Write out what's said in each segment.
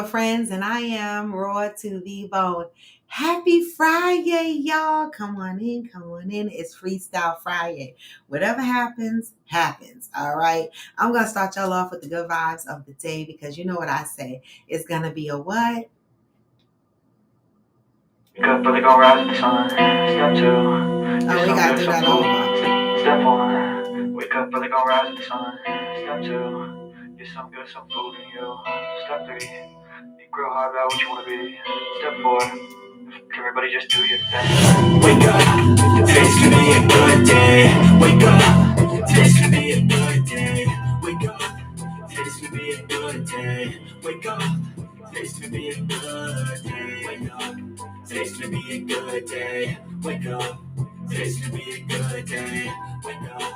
Friends, and I am raw to the bone. Happy Friday, y'all. Come on in, come on in. It's Freestyle Friday. Whatever happens, happens. All right. I'm going to start y'all off with the good vibes of the day because you know what I say. It's going to be a what? Wake up early, gon' rise with the sun. Step two, Oh, we got to do that over. Step one, wake up early, gon' rise with the sun. Step two, get some good, some food in you. Step three, think real hard about what you wanna be. Step four, everybody just do your thing. Wake up, today's gonna be a good day. Wake up, today's gonna be a good day. Wake up, today's gonna be a good day. Wake up, today's gonna be a good day. Wake up. Today's gonna be a good day. Wake up. Today's gonna be a good day. Wake up.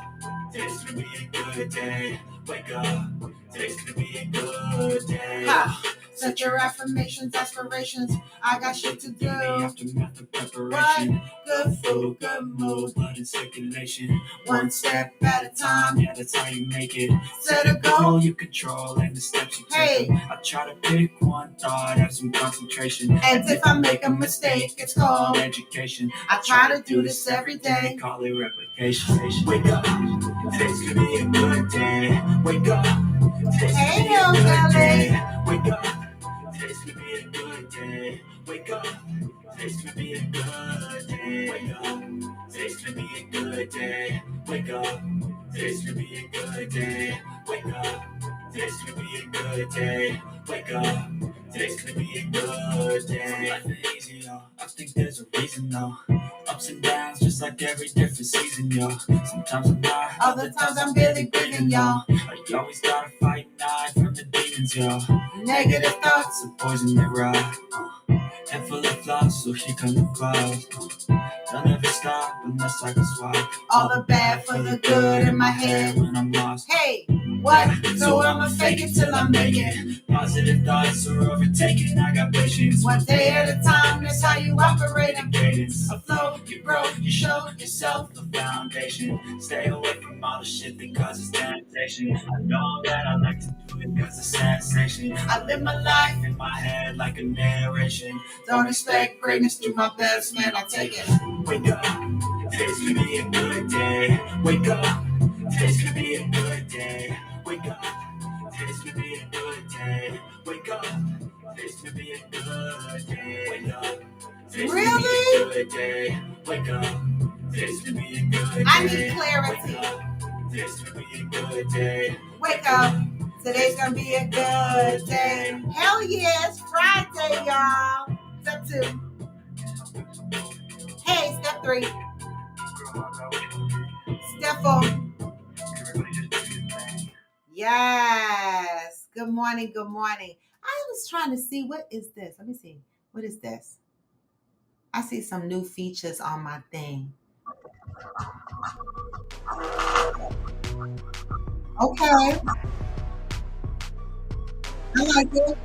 Today's gonna be a good day. Wake up. Today's gonna be a good day. Ha. Set your affirmations, aspirations. I got shit to do. Aftermath of preparation. What? Good food, good mood. Blood in circulation. One step at a time. Yeah, that's how you make it. Set a goal. You control and the steps you Hey. take. I try to pick one thought, have some concentration. And if I make a mistake, it's called education. I try to do this every day. Call it replication. Wake up. Today's gonna be a good day. Wake up. Hey, Hillbilly. Wake up. Today's gonna be a good day. Wake up. Today's gonna be a good day. Wake up. Today's gonna be a good day. Wake up. Today's gonna be a good day. Wake up. Today's gonna be a good day. Wake up. Today's gonna be a good day. Life ain't easy, yo. I think there's a reason, though. Ups and downs, just like every different season, yo. Sometimes I'm high, Other times I'm barely breathing, y'all. You always gotta fight and hide from the demons, yo. Negative thoughts. The poison they ride. Head full of flaws, so here come the clouds. They'll never stop unless I can swap All the bad for the good in my head. when I'm lost. Hey, what? So I'ma fake it till I make it. Positive thoughts are overtaken. I got patience. One day at a time, that's how you operate. Cadence. A flow, you grow, you show yourself. The foundation. Stay away from all the shit that causes temptation. I know that I like to do it because it's sensation. I live my life, In my head like a narration. don't expect greatness through my best, man, I take it. Wake up. Today's gonna be a good day. Wake up. Today's gonna be a good day. Wake up. Today's gonna be a good day. Wake up. Today's gonna be a good day. Wake up. Today's gonna be a good day. Wake up. Today's gonna be a good day. I need clarity. Today's gonna be a good day. Wake up. Today's gonna be a good day. Hell yeah, it's Friday, y'all. Step 2. Hey, step 3. Step 4. Yes. Good morning. Good morning. I was trying to see what is this. Let me see. What is this? I see some new features on my thing. Okay. I like it.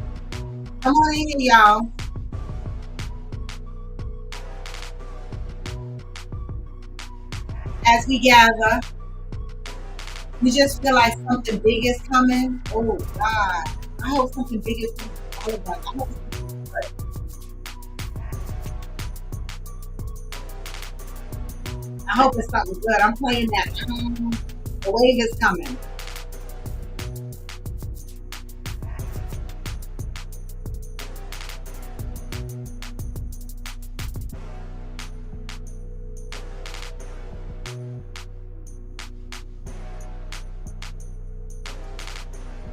Come on in, y'all. As we gather, you just feel like something big is coming. Oh God. I hope something big is coming for all of us. I hope it's something good. I'm playing that. The wave is coming.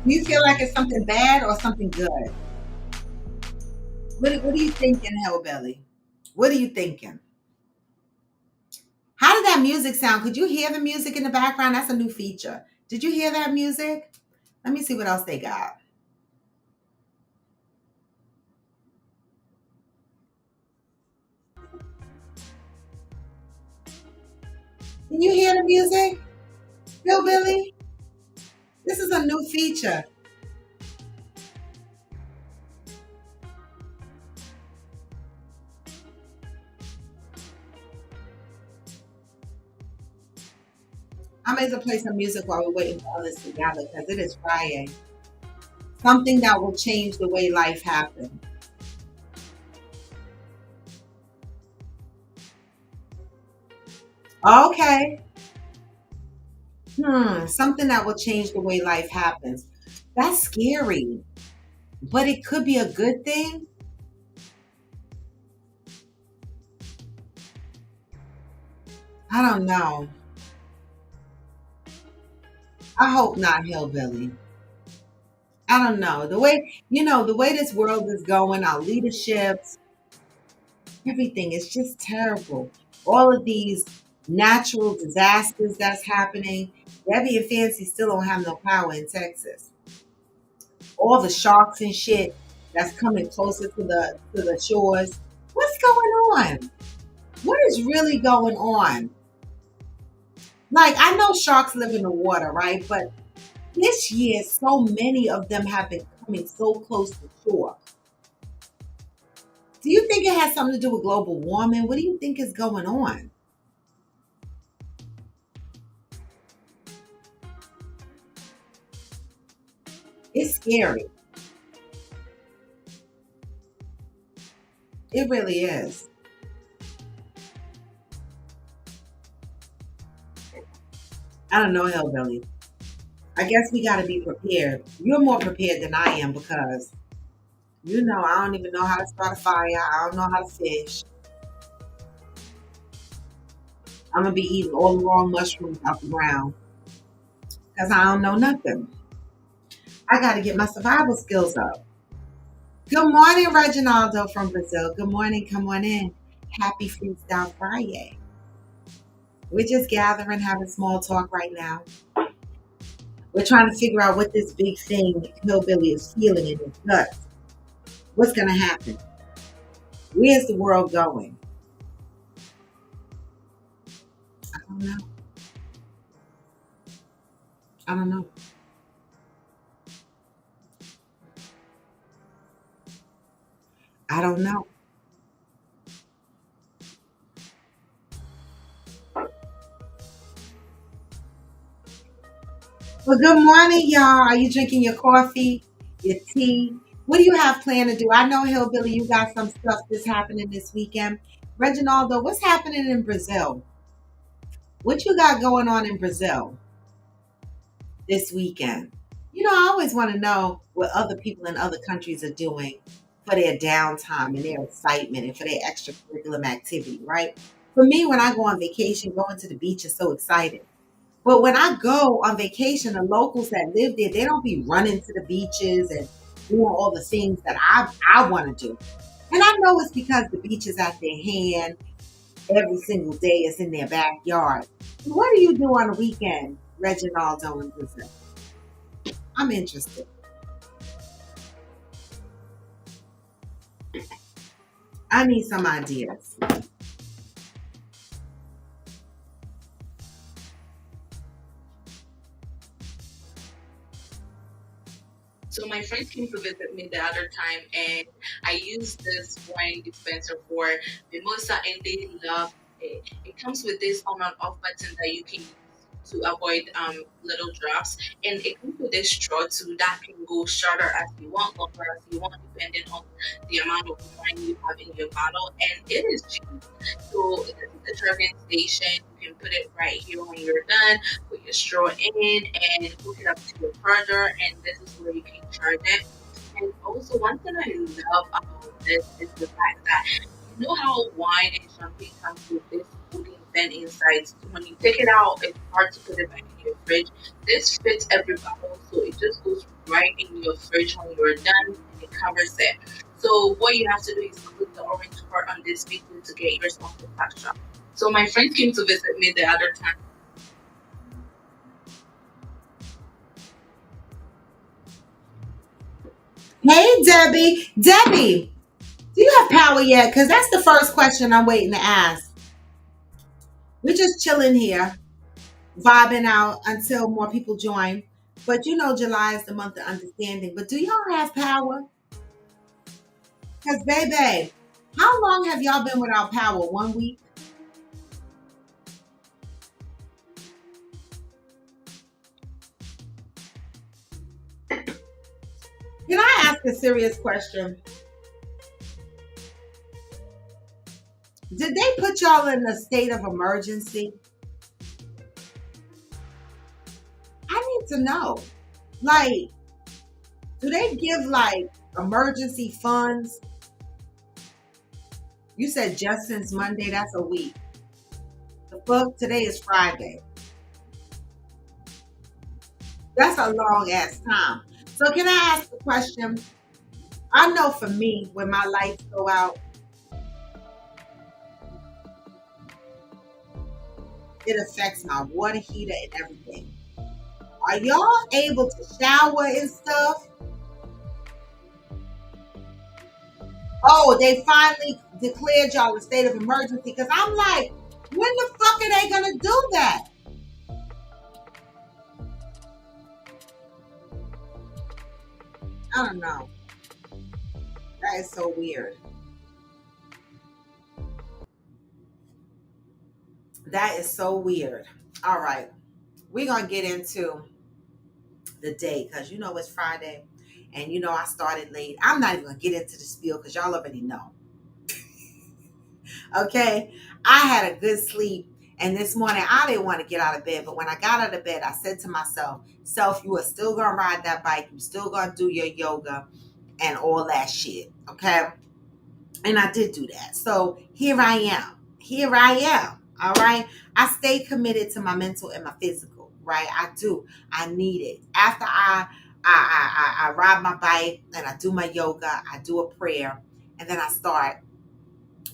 Do you feel like it's something bad or something good? What are you thinking, Hellbelly? What are you thinking? How did that music sound? Could you hear the music in the background? That's a new feature. Did you hear that music? Let me see what else they got. Can you hear the music? Hillbilly? This is a new feature. I may as well play some music while we're waiting for others to gather because it is Friday. Something that will change the way life happens. Okay. Something that will change the way life happens. That's scary, but it could be a good thing. I don't know. I hope not hillbilly. I don't know. The way this world is going, our leaderships, everything is just terrible. All of these natural disasters that's happening. Debbie and Fancy still don't have no power in Texas. All the sharks and shit that's coming closer to the shores. What's going on? What is really going on? Like, I know sharks live in the water, right? But this year, so many of them have been coming so close to shore. Do you think it has something to do with global warming? What do you think is going on? It's scary. It really is. I don't know, Hellbilly. I guess we got to be prepared. You're more prepared than I am because, I don't even know how to start a fire. I don't know how to fish. I'm going to be eating all the wrong mushrooms out the ground because I don't know nothing. I got to get my survival skills up. Good morning, Reginaldo from Brazil. Good morning. Come on in. Happy Freestyle Friday. We're just gathering, having small talk right now. We're trying to figure out what this big thing Hillbilly is feeling in his guts. What's going to happen? Where's the world going? I don't know. I don't know. I don't know. Well, good morning, y'all. Are you drinking your coffee, your tea? What do you have planned to do? I know, Hillbilly, you got some stuff that's happening this weekend. Reginaldo, what's happening in Brazil? What you got going on in Brazil this weekend? I always want to know what other people in other countries are doing for their downtime and their excitement and for their extracurricular activity, right? For me, when I go on vacation, going to the beach is so exciting. But when I go on vacation, the locals that live there, they don't be running to the beaches and doing all the things that I want to do. And I know it's because the beach is at their hand every single day. It's in their backyard. What do you do on the weekend, Reginaldo in Brazil? I'm interested. I need some ideas. So my friends came to visit me the other time, and I used this wine dispenser for mimosa, and they love it. It comes with this on and off button that you can use to avoid little drops, and it comes with this straw too that can go shorter as you want, longer as you want, depending on the amount of wine you have in your bottle, and it is cheap. So this is the charging station. You can put it right here when you're done, put your straw in, and hook it up to your charger, and this is where you can charge it. And also, one thing I love about this is the fact that you know how wine and champagne comes with this cooling vent inside. So when you take it out, it's hard to put it back in your fridge. This fits every bottle, so it just goes right in your fridge when you're done, and it covers it. So what you have to do is click the orange part on this video to get yourself the extra. So my friends came to visit me the other time. Hey, Debbie. Debbie, do you have power yet? Because that's the first question I'm waiting to ask. We're just chilling here, vibing out until more people join. But July is the month of understanding. But do y'all have power? Because, baby, how long have y'all been without power? 1 week? a serious question. Did they put y'all in a state of emergency? I need to know. Like, do they give like emergency funds? You said just since Monday, that's a week. The fuck, today is Friday. That's a long ass time. So can I ask the question? I know for me, when my lights go out, it affects my water heater and everything. Are y'all able to shower and stuff? Oh, they finally declared y'all a state of emergency. Because I'm like, when the fuck are they gonna do that? I don't know. That is so weird. That is so weird. All right. We're gonna get into the day because you know it's Friday. And you know I started late. I'm not even gonna get into the spiel because y'all already know. Okay. I had a good sleep. And this morning I didn't want to get out of bed. But when I got out of bed, I said to myself, Self, you are still gonna ride that bike, you still gonna do your yoga and all that shit. Okay. And I did do that. So here I am. Here I am. All right. I stay committed to my mental and my physical. Right. I do. I need it. After I ride my bike and I do my yoga, I do a prayer, and then I start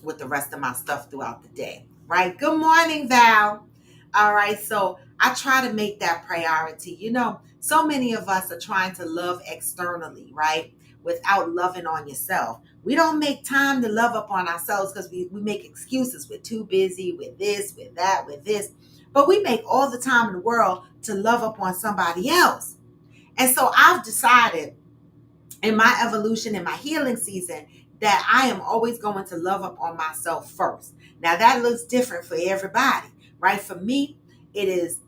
with the rest of my stuff throughout the day. Right. Good morning, Val. All right. So I try to make that priority. You know, so many of us are trying to love externally, right? Without loving on yourself. We don't make time to love up on ourselves because we make excuses. We're too busy with this, with that, with this. But we make all the time in the world to love up on somebody else. And so I've decided in my evolution, in my healing season, that I am always going to love up on myself first. Now that looks different for everybody, right? For me, it is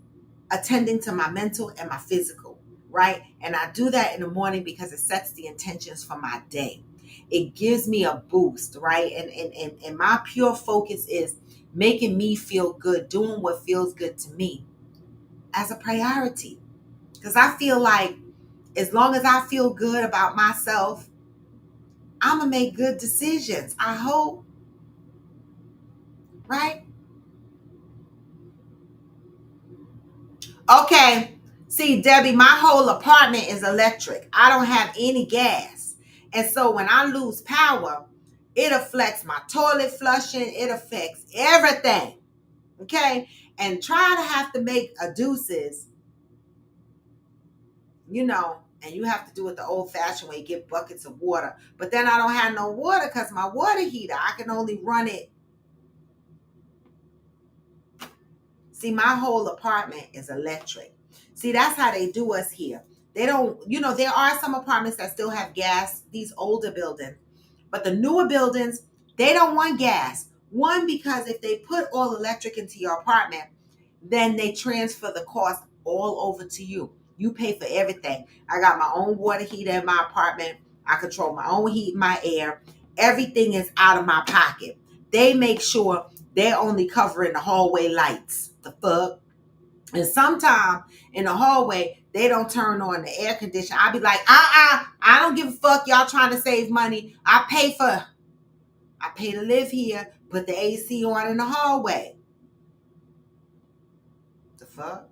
attending to my mental and my physical, right? And I do that in the morning because it sets the intentions for my day. It gives me a boost, right? And my pure focus is making me feel good, doing what feels good to me as a priority. Because I feel like as long as I feel good about myself, I'm going to make good decisions. I hope, right? Okay. See, Debbie, my whole apartment is electric. I don't have any gas. And so when I lose power, it affects my toilet flushing. It affects everything. Okay. And try to have to make a deuces, you know, and you have to do it the old fashioned way, get buckets of water. But then I don't have no water because my water heater, I can only run it. See, my whole apartment is electric. See, that's how they do us here. They don't, you know, there are some apartments that still have gas, these older buildings, but the newer buildings, they don't want gas. One, because if they put all electric into your apartment, then they transfer the cost all over to you. You pay for everything. I got my own water heater in my apartment. I control my own heat, my air. Everything is out of my pocket. They make sure they're only covering the hallway lights. The fuck? And sometimes in the hallway, they don't turn on the air conditioner. I be like, I don't give a fuck. Y'all trying to save money. I pay to live here. Put the AC on in the hallway. The fuck?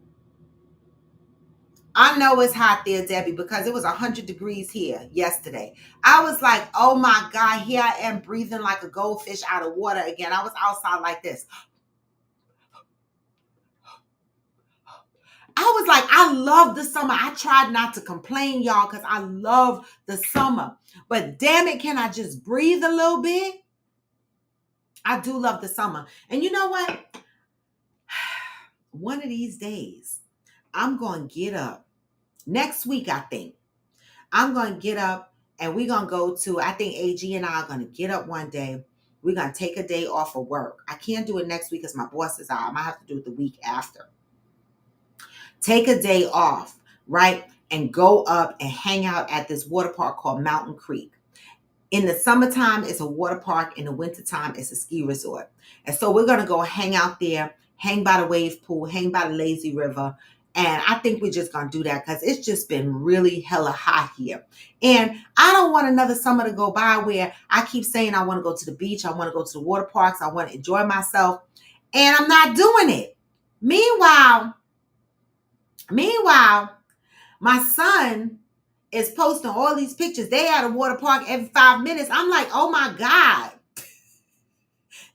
I know it's hot there, Debbie, because it was 100 degrees here yesterday. I was like, oh my God, here I am breathing like a goldfish out of water again. I was outside like this. I was like, I love the summer. I tried not to complain, y'all, because I love the summer. But damn it, can I just breathe a little bit? I do love the summer. And you know what? One of these days, I'm going to get up. Next week, I think. I'm going to get up and we're going to go to, I think AG and I are going to get up one day. We're going to take a day off of work. I can't do it next week because my boss is out. I might have to do it the week after. Take a day off, right? and go up and hang out at this water park called Mountain Creek. In the summertime, it's a water park. In the wintertime, it's a ski resort. And so we're going to go hang out there, hang by the wave pool, hang by the lazy river. And I think we're just going to do that because it's just been really hella hot here. And I don't want another summer to go by where I keep saying I want to go to the beach, I want to go to the water parks, I want to enjoy myself, and I'm not doing it. Meanwhile, my son is posting all these pictures. They at a water park every 5 minutes. I'm like, oh my God.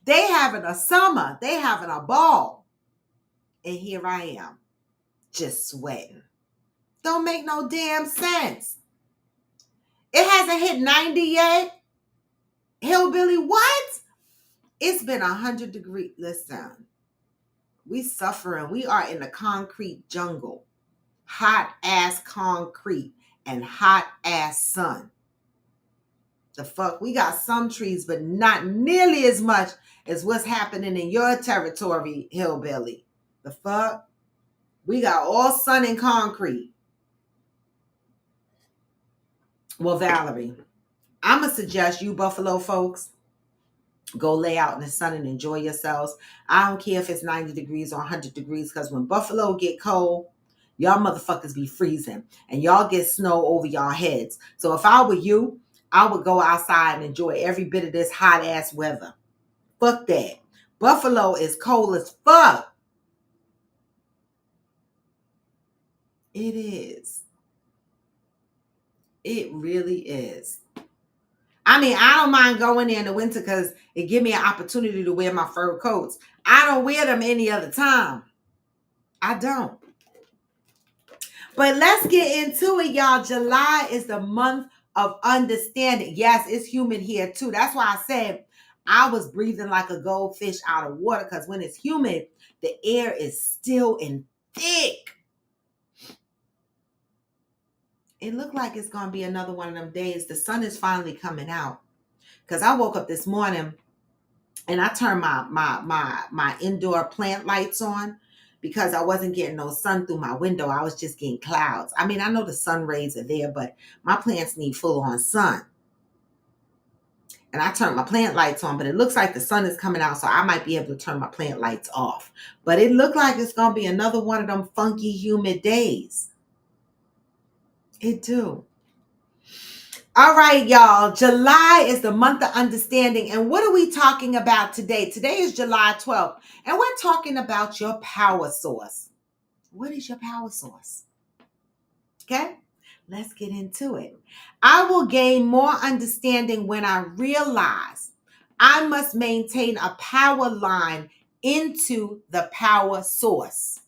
They having a summer. They having a ball. And here I am, just sweating. Don't make no damn sense. It hasn't hit 90 yet. Hillbilly, what? It's been 100 degrees. Listen, we suffering. We are in the concrete jungle. Hot ass concrete and hot ass sun. The fuck? We got some trees, but not nearly as much as what's happening in your territory, hillbilly. The fuck? We got all sun and concrete. Well, Valerie, I'm going to suggest you Buffalo folks go lay out in the sun and enjoy yourselves. I don't care if it's 90 degrees or 100 degrees, because when Buffalo get cold, y'all motherfuckers be freezing and y'all get snow over y'all heads. So if I were you, I would go outside and enjoy every bit of this hot ass weather. Fuck that. Buffalo is cold as fuck. It is. It really is. I mean, I don't mind going there in the winter because it give me an opportunity to wear my fur coats. I don't wear them any other time. I don't. But let's get into it, y'all. July is the month of understanding. Yes, it's humid here too. That's why I said I was breathing like a goldfish out of water, because when it's humid, the air is still and thick. It looked like it's going to be another one of them days. The sun is finally coming out, because I woke up this morning and I turned my indoor plant lights on because I wasn't getting no sun through my window. I was just getting clouds. I mean, I know the sun rays are there, but my plants need full on sun. And I turned my plant lights on, but it looks like the sun is coming out, so I might be able to turn my plant lights off. But it looked like it's going to be another one of them funky, humid days. It do. All right, y'all. July is the month of understanding. And what are we talking about today? Today is July 12th. And we're talking about your power source. What is your power source? Okay, let's get into it. I will gain more understanding when I realize I must maintain a power line into the power source.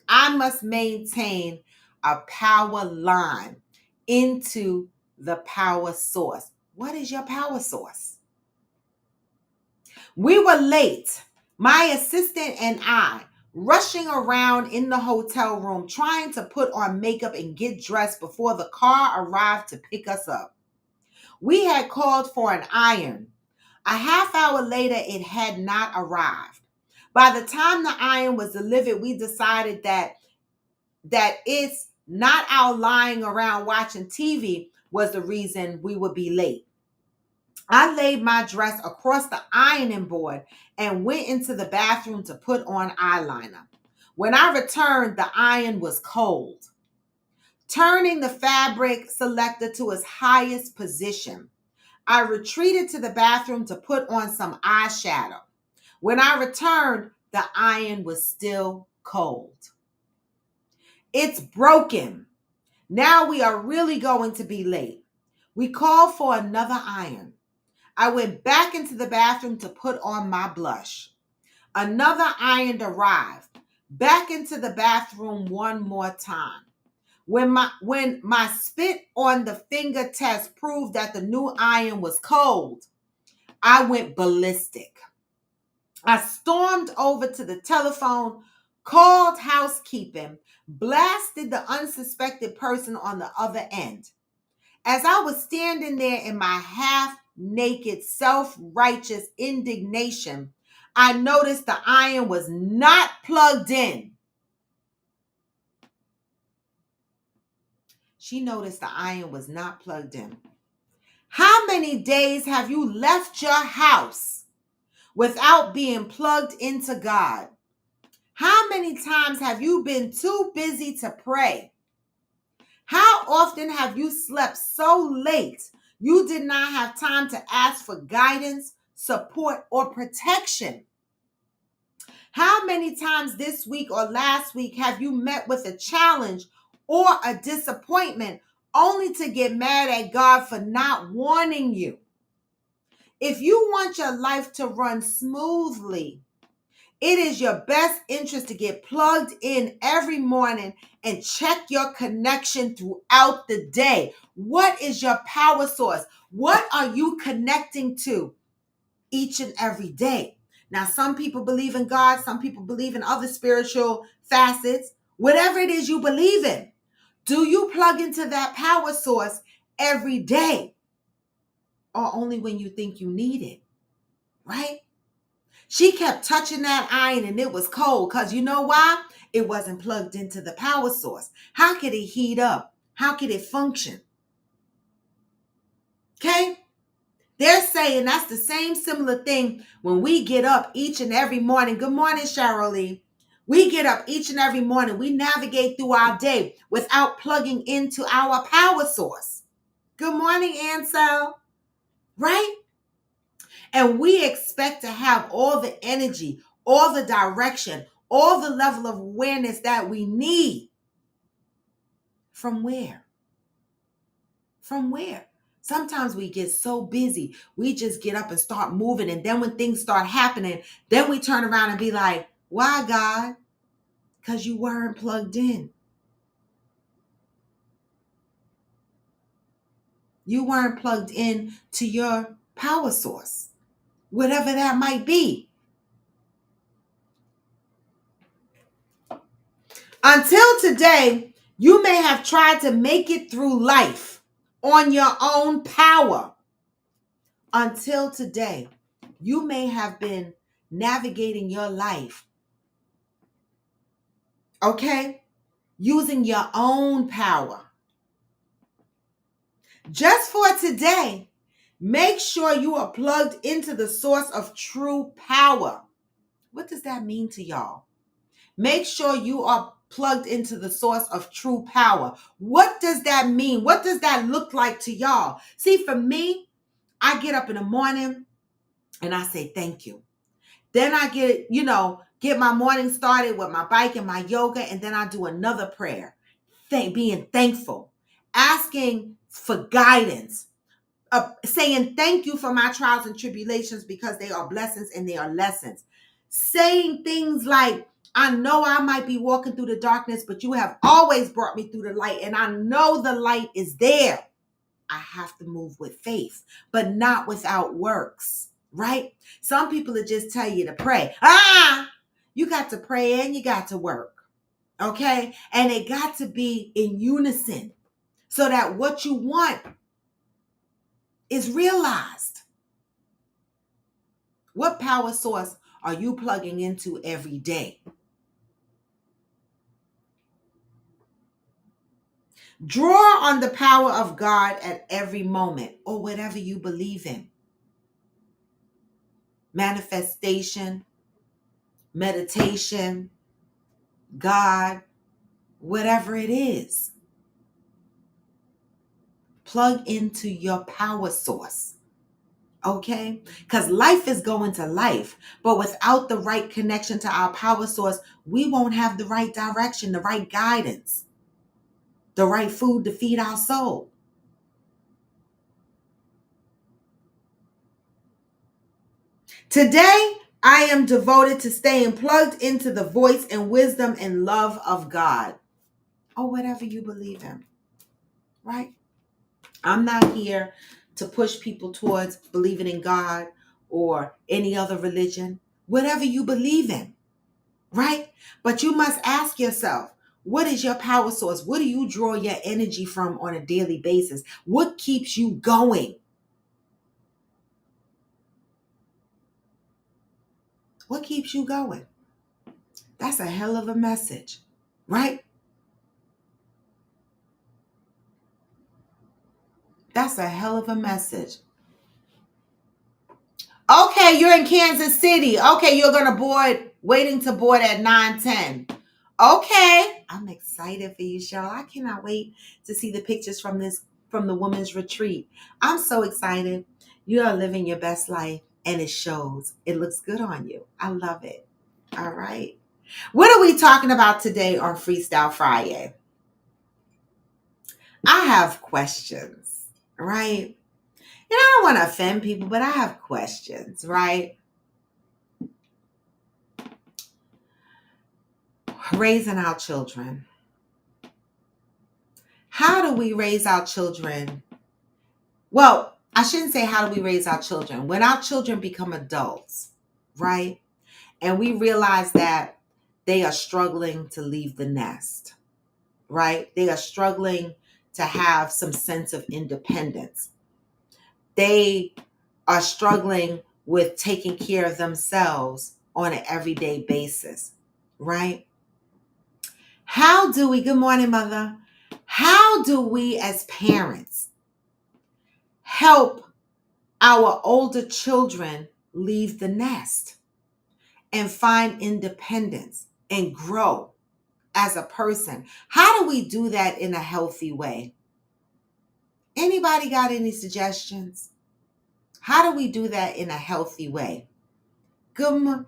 I must maintain a power line into the power source. What is your power source? We were late. My assistant and I, rushing around in the hotel room, trying to put on makeup and get dressed before the car arrived to pick us up. We had called for an iron. A half hour later, it had not arrived. By the time the iron was delivered, we decided that it's not our lying around watching TV was the reason we would be late. I laid my dress across the ironing board and went into the bathroom to put on eyeliner. When I returned, the iron was cold. Turning the fabric selector to its highest position, I retreated to the bathroom to put on some eyeshadow. When I returned, the iron was still cold. It's broken. Now we are really going to be late. We called for another iron. I went back into the bathroom to put on my blush. Another iron arrived. Back into the bathroom one more time. When my spit on the finger test proved that the new iron was cold, I went ballistic. I stormed over to the telephone, called housekeeping, blasted the unsuspected person on the other end. As I was standing there in my half-naked, self-righteous indignation, I noticed the iron was not plugged in. She noticed the iron was not plugged in. How many days have you left your house without being plugged into God? How many times have you been too busy to pray? How often have you slept so late you did not have time to ask for guidance, support, or protection? How many times this week or last week have you met with a challenge or a disappointment only to get mad at God for not warning you? If you want your life to run smoothly, it is your best interest to get plugged in every morning and check your connection throughout the day. What is your power source? What are you connecting to each and every day? Now, some people believe in God, some people believe in other spiritual facets. Whatever it is you believe in, do you plug into that power source every day or only when you think you need it? Right? She kept touching that iron and it was cold because you know why? It wasn't plugged into the power source. How could it heat up? How could it function? Okay? They're saying that's the same similar thing when we get up each and every morning. Good morning, Cheryl Lee. We get up each and every morning. We navigate through our day without plugging into our power source. Good morning, Ansel. Right? And we expect to have all the energy, all the direction, all the level of awareness that we need. From where? From where? Sometimes we get so busy, we just get up and start moving. And then when things start happening, then we turn around and be like, why, God? Because you weren't plugged in. You weren't plugged in to your power source, whatever that might be. Until today, you may have tried to make it through life on your own power. Until today, you may have been navigating your life, okay, using your own power. Just for today, make sure you are plugged into the source of true power. What does that mean to y'all? Make sure you are plugged into the source of true power. What does that mean? What does that look like to y'all? See, for me, I get up in the morning and I say thank you. Then I get my morning started with my bike and my yoga, and then I do another prayer, being thankful, asking for guidance, saying thank you for my trials and tribulations because they are blessings and they are lessons. Saying things like, I know I might be walking through the darkness, but you have always brought me through the light, and I know the light is there. I have to move with faith, but not without works, right? Some people will just tell you to pray. You got to pray and you got to work, okay? And it got to be in unison so that what you want is realized. What power source are you plugging into every day? Draw on the power of God at every moment or whatever you believe in. Manifestation, meditation, God, whatever it is. Plug into your power source. Okay? Because life is going to life. But without the right connection to our power source, we won't have the right direction, the right guidance, the right food to feed our soul. Today, I am devoted to staying plugged into the voice and wisdom and love of God. Or whatever you believe in. Right? I'm not here to push people towards believing in God or any other religion. Whatever you believe in. Right? But you must ask yourself, what is your power source? What do you draw your energy from on a daily basis? What keeps you going? What keeps you going? That's a hell of a message, right? That's a hell of a message. Okay, you're in Kansas City. Okay, you're gonna board, waiting to board at 9:10. Okay. I'm excited for you, Cheryl. I cannot wait to see the pictures from the women's retreat. I'm so excited. You are living your best life and it shows. It looks good on you. I love it. All right. What are we talking about today on Freestyle Friday? I have questions, right? And I don't want to offend people, but I have questions, right? Raising our children. How do we raise our children? Well, I shouldn't say how do we raise our children. When our children become adults, right? And we realize that they are struggling to leave the nest, right? They are struggling to have some sense of independence. They are struggling with taking care of themselves on an everyday basis, right? How do we, good morning, mother. How do we as parents help our older children leave the nest and find independence and grow as a person? How do we do that in a healthy way? Anybody got any suggestions? How do we do that in a healthy way? Good,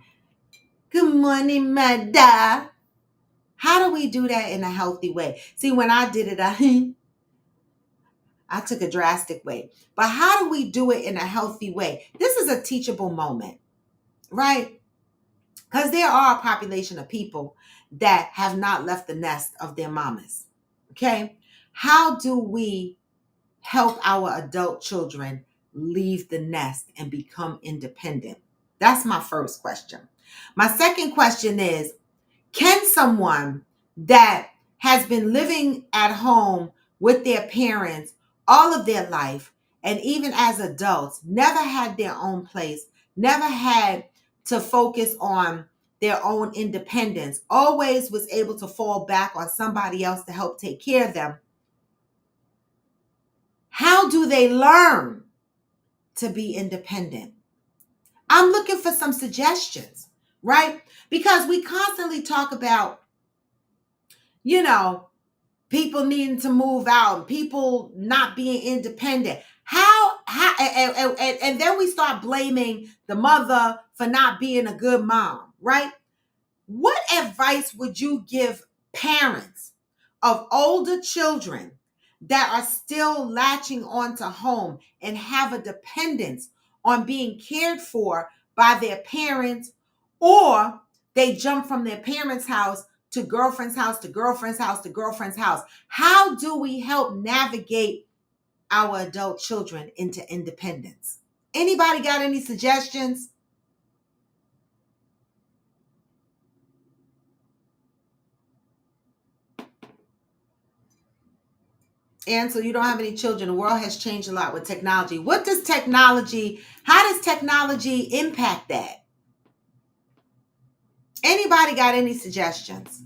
good morning, mother. How do we do that in a healthy way? See, when I did it, I took a drastic way. But how do we do it in a healthy way? This is a teachable moment, right? Because there are a population of people that have not left the nest of their mamas. Okay? How do we help our adult children leave the nest and become independent? That's my first question. My second question is, can someone that has been living at home with their parents all of their life, and even as adults, never had their own place, never had to focus on their own independence, always was able to fall back on somebody else to help take care of them, how do they learn to be independent? I'm looking for some suggestions, right? Because we constantly talk about, you know, people needing to move out, people not being independent. And then we start blaming the mother for not being a good mom, right? What advice would you give parents of older children that are still latching onto home and have a dependence on being cared for by their parents, or they jump from their parents' house to girlfriend's house to girlfriend's house to girlfriend's house? How do we help navigate our adult children into independence? Anybody got any suggestions? And so you don't have any children. The world has changed a lot with technology. How does technology impact that? Anybody got any suggestions?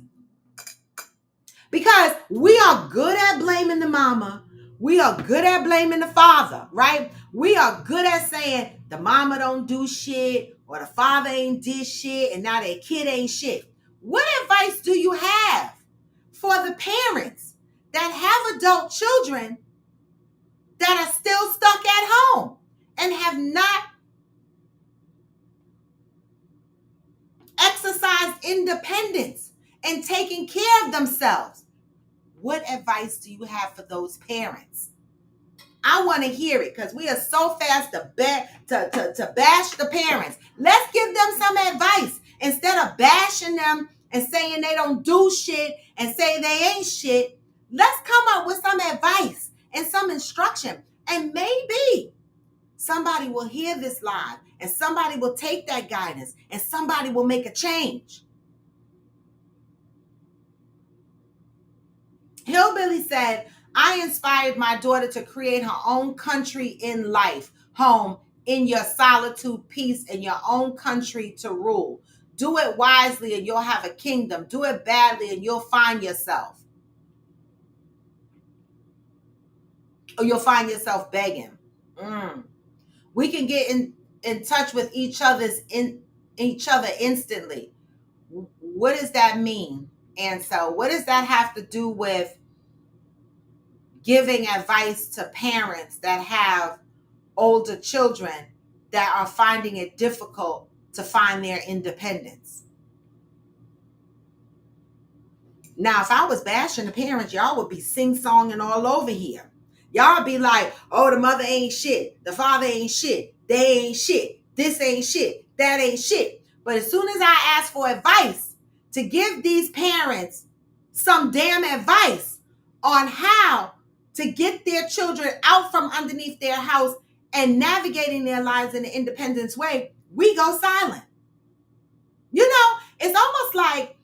Because we are good at blaming the mama. We are good at blaming the father, right? We are good at saying the mama don't do shit or the father ain't did shit and now their kid ain't shit. What advice do you have for the parents that have adult children that are still stuck at home and have not exercised independence and taken care of themselves? What advice do you have for those parents? I want to hear it, because we are so fast to bash the parents. Let's give them some advice instead of bashing them and saying they don't do shit and say they ain't shit. Let's come up with some advice and some instruction, and maybe somebody will hear this live and somebody will take that guidance and somebody will make a change. Hillbilly said, I inspired my daughter to create her own country in life, home, in your solitude, peace, and your own country to rule. Do it wisely and you'll have a kingdom. Do it badly and you'll find yourself. or you'll find yourself begging. We can get in touch with each other instantly. What does that mean? And so what does that have to do with giving advice to parents that have older children that are finding it difficult to find their independence? Now, if I was bashing the parents, y'all would be sing-songing all over here. Y'all be like, oh, the mother ain't shit. The father ain't shit. They ain't shit. This ain't shit. That ain't shit. But as soon as I ask for advice to give these parents some damn advice on how to get their children out from underneath their house and navigating their lives in an independent way, we go silent. You know, it's almost like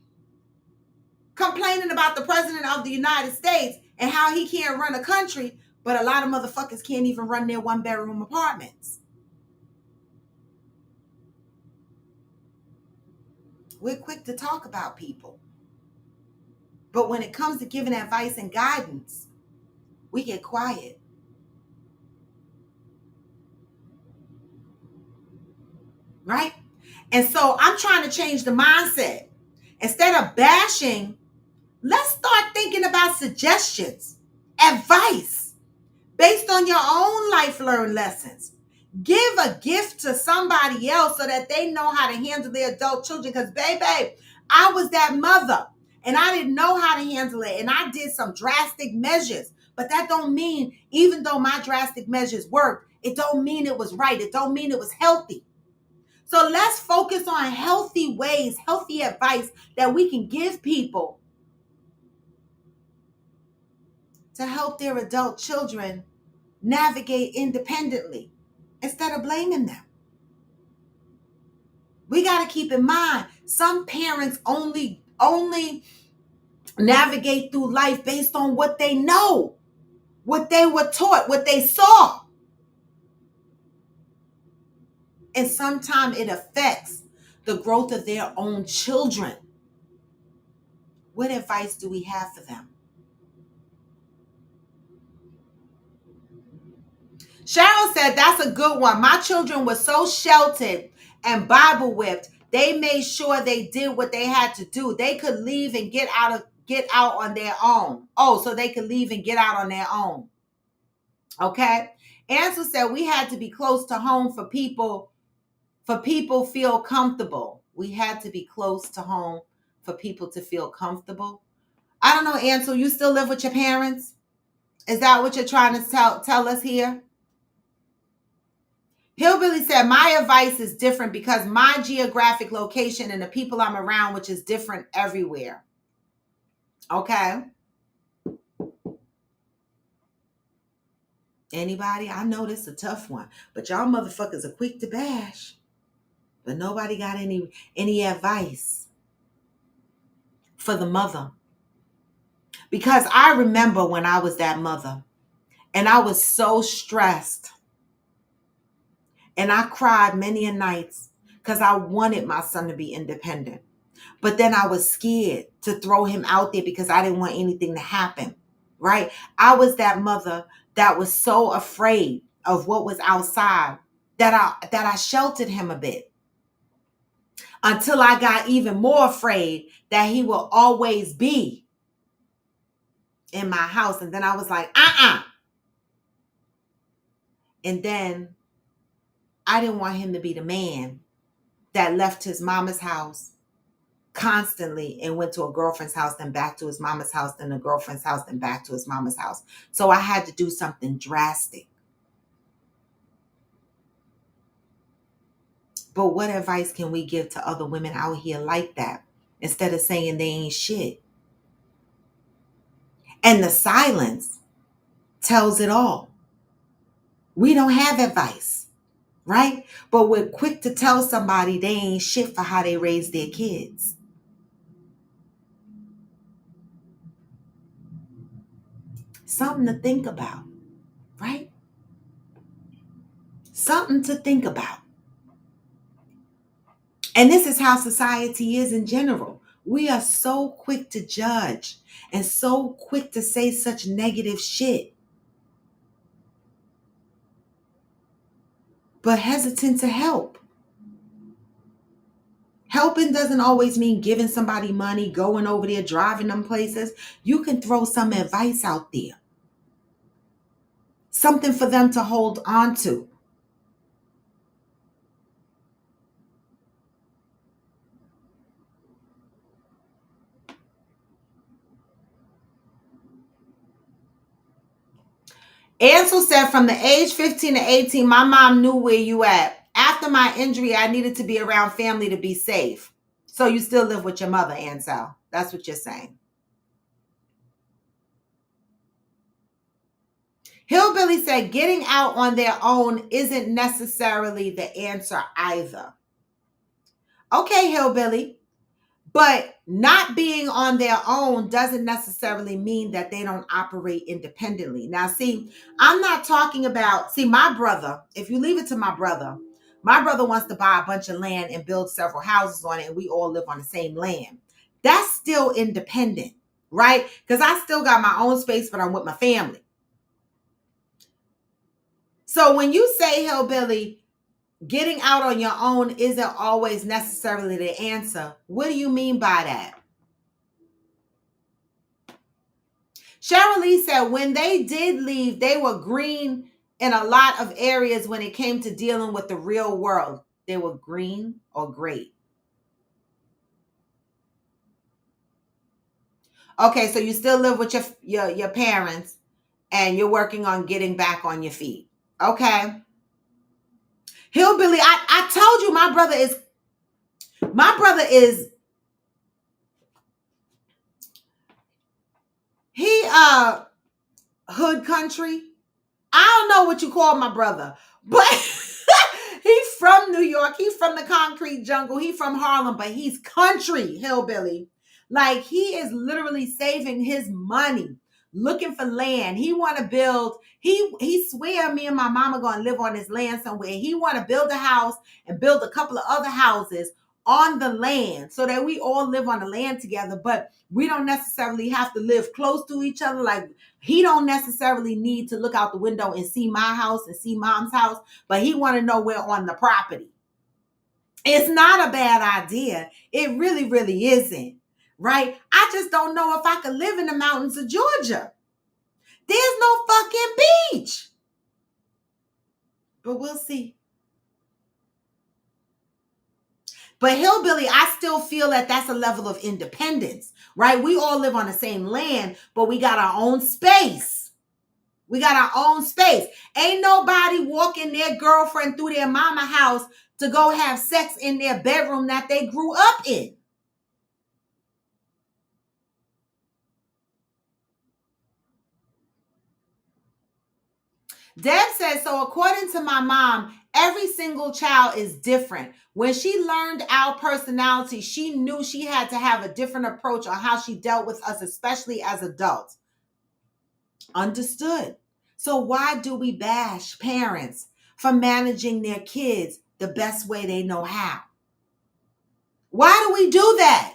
complaining about the president of the United States and how he can't run a country, but a lot of motherfuckers can't even run their one-bedroom apartments. We're quick to talk about people, but when it comes to giving advice and guidance, we get quiet. Right? And so I'm trying to change the mindset. Instead of bashing, let's start thinking about suggestions, advice based on your own life learned lessons. Give a gift to somebody else so that they know how to handle their adult children. Because, baby, I was that mother and I didn't know how to handle it. And I did some drastic measures. But that don't mean, even though my drastic measures worked, it don't mean it was right. It don't mean it was healthy. So let's focus on healthy ways, healthy advice that we can give people to help their adult children navigate independently instead of blaming them. We got to keep in mind, some parents only navigate through life based on what they know, what they were taught, what they saw. And sometimes it affects the growth of their own children. What advice do we have for them? Cheryl said, that's a good one. My children were so sheltered and Bible whipped. They made sure they did what they had to do. They could leave and get out on their own. Oh, so they could leave and get out on their own. Okay. Ansel said, we had to be close to home for people feel comfortable. We had to be close to home for people to feel comfortable. I don't know, Ansel, you still live with your parents? Is that what you're trying to tell us here? Hillbilly said, my advice is different because my geographic location and the people I'm around, which is different everywhere. Okay. Anybody? I know this is a tough one, but y'all motherfuckers are quick to bash. But nobody got any advice for the mother. Because I remember when I was that mother and I was so stressed and I cried many a nights because I wanted my son to be independent. But then I was scared to throw him out there because I didn't want anything to happen, right? I was that mother that was so afraid of what was outside that I sheltered him a bit until I got even more afraid that he will always be in my house. And then I was like, And then I didn't want him to be the man that left his mama's house constantly and went to a girlfriend's house, then back to his mama's house, then a girlfriend's house, then back to his mama's house. So I had to do something drastic. But what advice can we give to other women out here like that instead of saying they ain't shit? And the silence tells it all. We don't have advice, right? But we're quick to tell somebody they ain't shit for how they raise their kids. Something to think about, right? Something to think about. And this is how society is in general. We are so quick to judge and so quick to say such negative shit. but hesitant to help. Helping doesn't always mean giving somebody money, going over there, driving them places. You can throw some advice out there, something for them to hold on to. Ansel said, from the age 15 to 18, my mom knew where you at. After my injury, I needed to be around family to be safe. So you still live with your mother, Ansel. That's what you're saying. Hillbilly said, getting out on their own isn't necessarily the answer either. Okay, Hillbilly. But not being on their own doesn't necessarily mean that they don't operate independently. Now, see, I'm not talking about, my brother, if you leave it to my brother wants to buy a bunch of land and build several houses on it, and we all live on the same land. That's still independent, right? Because I still got my own space, but I'm with my family. So when you say, Hillbilly, getting out on your own isn't always necessarily the answer, what do you mean by that? Cheryl Lee said, when they did leave, they were green in a lot of areas when it came to dealing with the real world. They were green or great. Okay, so you still live with your parents and you're working on getting back on your feet. Okay. Hillbilly, I told you my brother is he hood country. I don't know what you call my brother, but he's from New York. He's from the concrete jungle. He's from Harlem, but he's country hillbilly. Like, he is literally saving his money, looking for land. He want to build. He swear me and my mama going to live on his land somewhere. He want to build a house and build a couple of other houses on the land so that we all live on the land together, but we don't necessarily have to live close to each other. Like, he don't necessarily need to look out the window and see my house and see mom's house, but he want to know we're on the property. It's not a bad idea. It really, really isn't, right? I just don't know if I could live in the mountains of Georgia. There's no fucking beach. But we'll see. But hillbilly, I still feel that that's a level of independence, right? We all live on the same land, but we got our own space. We got our own space. Ain't nobody walking their girlfriend through their mama house to go have sex in their bedroom that they grew up in. Deb says, so according to my mom, every single child is different. When she learned our personality, she knew she had to have a different approach on how she dealt with us, especially as adults. Understood. So why do we bash parents for managing their kids the best way they know how? Why do we do that?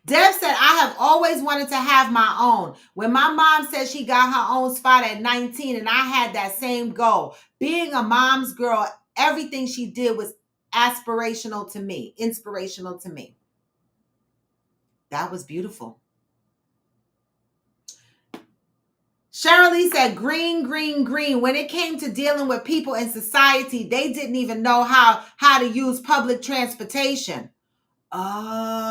Deb said, I have always wanted to have my own. When my mom said she got her own spot at 19 and I had that same goal, being a mom's girl, everything she did was aspirational to me, inspirational to me. That was beautiful. Shirley said, green, green, green. When it came to dealing with people in society, they didn't even know how to use public transportation. Oh.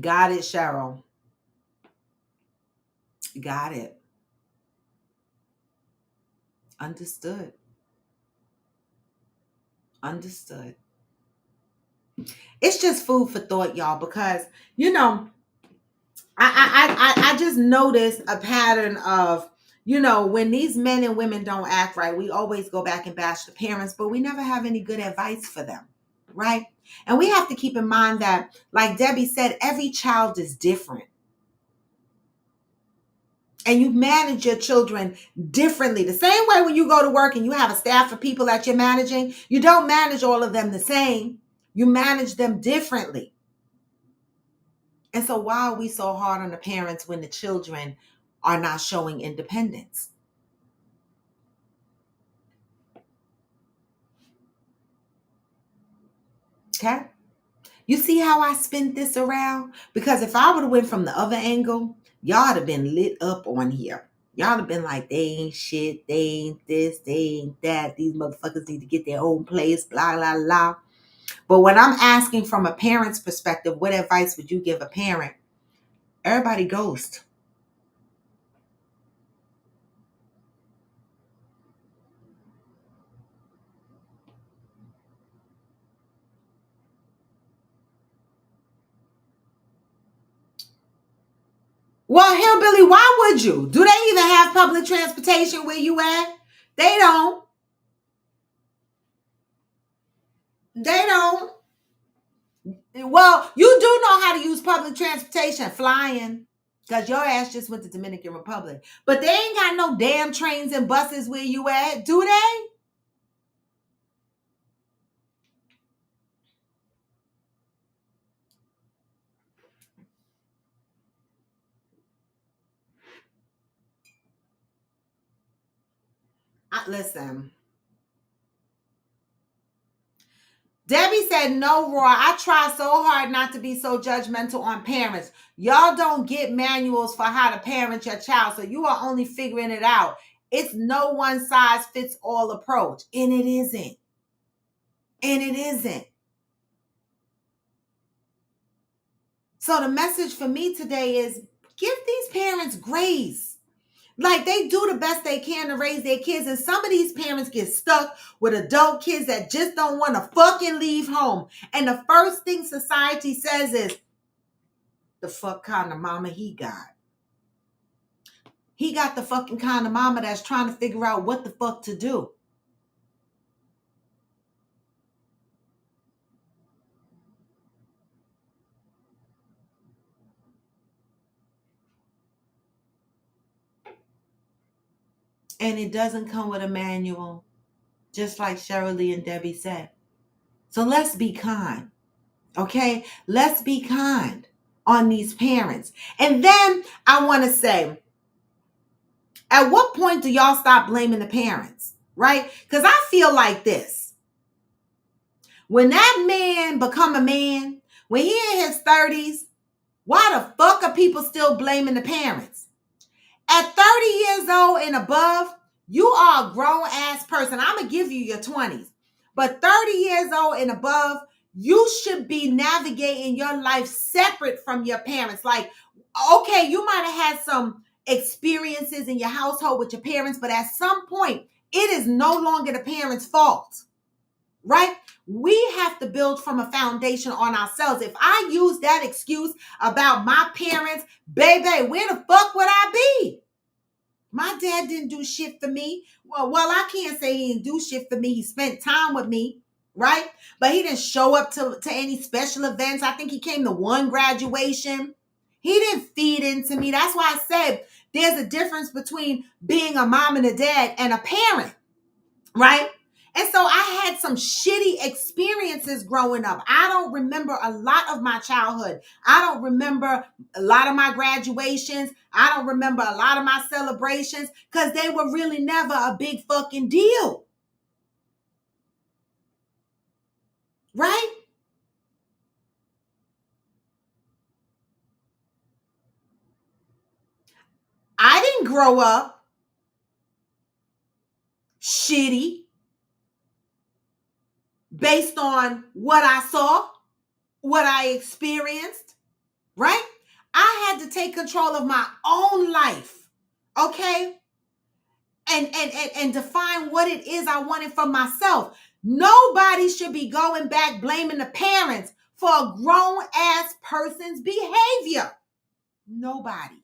Got it, Cheryl. Got it. Understood. Understood. It's just food for thought, y'all, because, you know, I just noticed a pattern of, you know, when these men and women don't act right, we always go back and bash the parents, but we never have any good advice for them, right? And we have to keep in mind that, like Debbie said, every child is different. And you manage your children differently. The same way when you go to work and you have a staff of people that you're managing, you don't manage all of them the same. You manage them differently. And so why are we so hard on the parents when the children are not showing independence? Okay? You see how I spent this around? Because if I would have went from the other angle, y'all would have been lit up on here. Y'all would have been like, they ain't shit, they ain't this, they ain't that. These motherfuckers need to get their own place, blah, blah, blah. But when I'm asking from a parent's perspective, what advice would you give a parent? Everybody ghost. Well, Hillbilly, why would you? Do they even have public transportation where you at? They don't. They don't. Well, you do know how to use public transportation, flying, because your ass just went to Dominican Republic. But they ain't got no damn trains and buses where you at, do they? Listen. Debbie said, no, Roy, I try so hard not to be so judgmental on parents. Y'all don't get manuals for how to parent your child, so you are only figuring it out. It's no one size fits all approach. And it isn't. And it isn't. So the message for me today is give these parents grace. Like, they do the best they can to raise their kids. And some of these parents get stuck with adult kids that just don't want to fucking leave home. And the first thing society says is, the fuck kind of mama he got? He got the fucking kind of mama that's trying to figure out what the fuck to do. And it doesn't come with a manual, just like Shirley and Debbie said. So let's be kind, okay? Let's be kind on these parents. And then I want to say, at what point do y'all stop blaming the parents, right? Because I feel like this. When that man become a man, when he in his 30s, why the fuck are people still blaming the parents? At 30 years old and above, you are a grown ass person. I'm going to give you your 20s. But 30 years old and above, you should be navigating your life separate from your parents. Like, okay, you might have had some experiences in your household with your parents, but at some point, it is no longer the parents' fault, right? We have to build from a foundation on ourselves. If I use that excuse about my parents, baby, where the fuck would I be? My dad didn't do shit for me. Well, I can't say he didn't do shit for me. He spent time with me, right? But he didn't show up to any special events. I think he came to one graduation. He didn't feed into me. That's why I said there's a difference between being a mom and a dad and a parent, right? And so I had some shitty experiences growing up. I don't remember a lot of my childhood. I don't remember a lot of my graduations. I don't remember a lot of my celebrations because they were really never a big fucking deal. Right? I didn't grow up shitty based on what I saw, what I experienced, right? I had to take control of my own life, okay? And define what it is I wanted for myself. Nobody should be going back blaming the parents for a grown ass person's behavior. Nobody.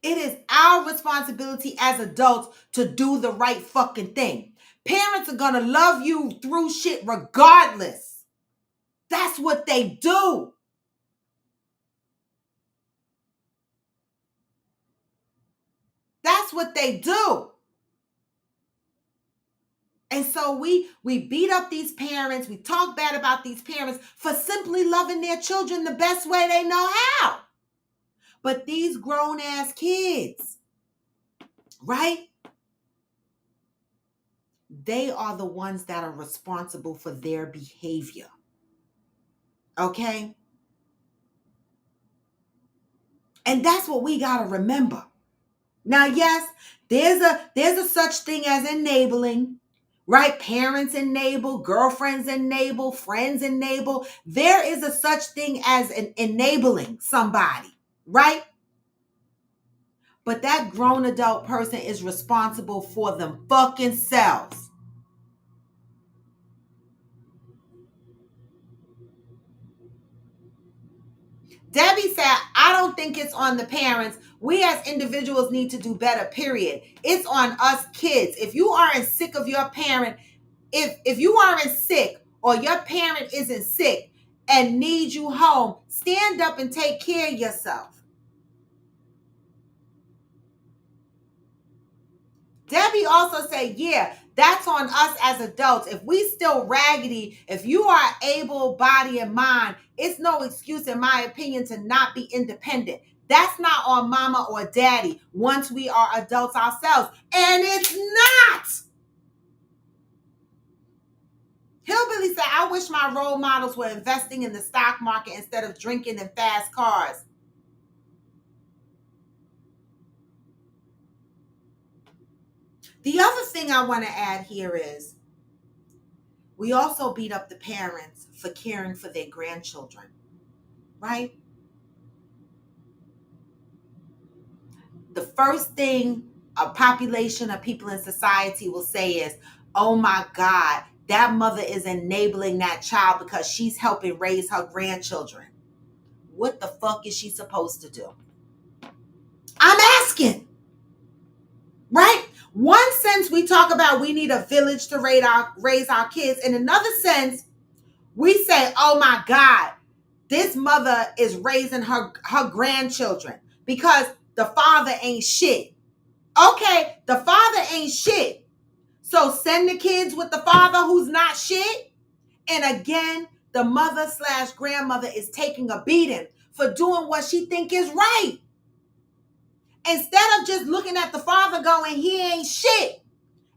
It is our responsibility as adults to do the right fucking thing. Parents are gonna love you through shit regardless. That's what they do. That's what they do. And so we beat up these parents, we talk bad about these parents for simply loving their children the best way they know how. But these grown ass kids, right? They are the ones that are responsible for their behavior. Okay? And that's what we got to remember. Now, yes, there's a such thing as enabling, right? Parents enable, girlfriends enable, friends enable. There is a such thing as an enabling somebody, right? But that grown adult person is responsible for them fucking selves. Debbie said, I don't think it's on the parents. We as individuals need to do better, period. It's on us kids. If you aren't sick of your parent, if you aren't sick or your parent isn't sick and needs you home, stand up and take care of yourself. Debbie also said, yeah, that's on us as adults. If we still raggedy, if you are able body and mind, it's no excuse, in my opinion, to not be independent. That's not on mama or daddy once we are adults ourselves. And it's not. Hillbilly said, I wish my role models were investing in the stock market instead of drinking in fast cars. The other thing I want to add here is we also beat up the parents for caring for their grandchildren, right? The first thing a population of people in society will say is, oh my God, that mother is enabling that child because she's helping raise her grandchildren. What the fuck is she supposed to do? I'm asking, right? One sense, we talk about we need a village to raise our kids. In another sense, we say, oh my God, this mother is raising her grandchildren because the father ain't shit. Okay, the father ain't shit. So send the kids with the father who's not shit. And again, the mother / grandmother is taking a beating for doing what she think is right. Instead of just looking at the father going, he ain't shit,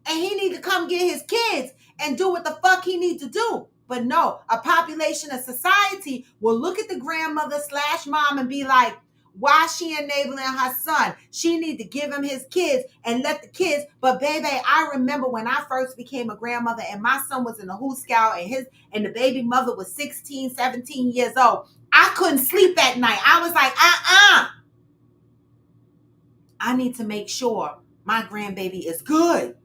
and he need to come get his kids and do what the fuck he need to do. But no, a population of society will look at the grandmother / mom and be like, why she enabling her son? She need to give him his kids and let the kids. But baby, I remember when I first became a grandmother and my son was in the Who Scout and the baby mother was 16, 17 years old. I couldn't sleep at night. I was like, I need to make sure my grandbaby is good.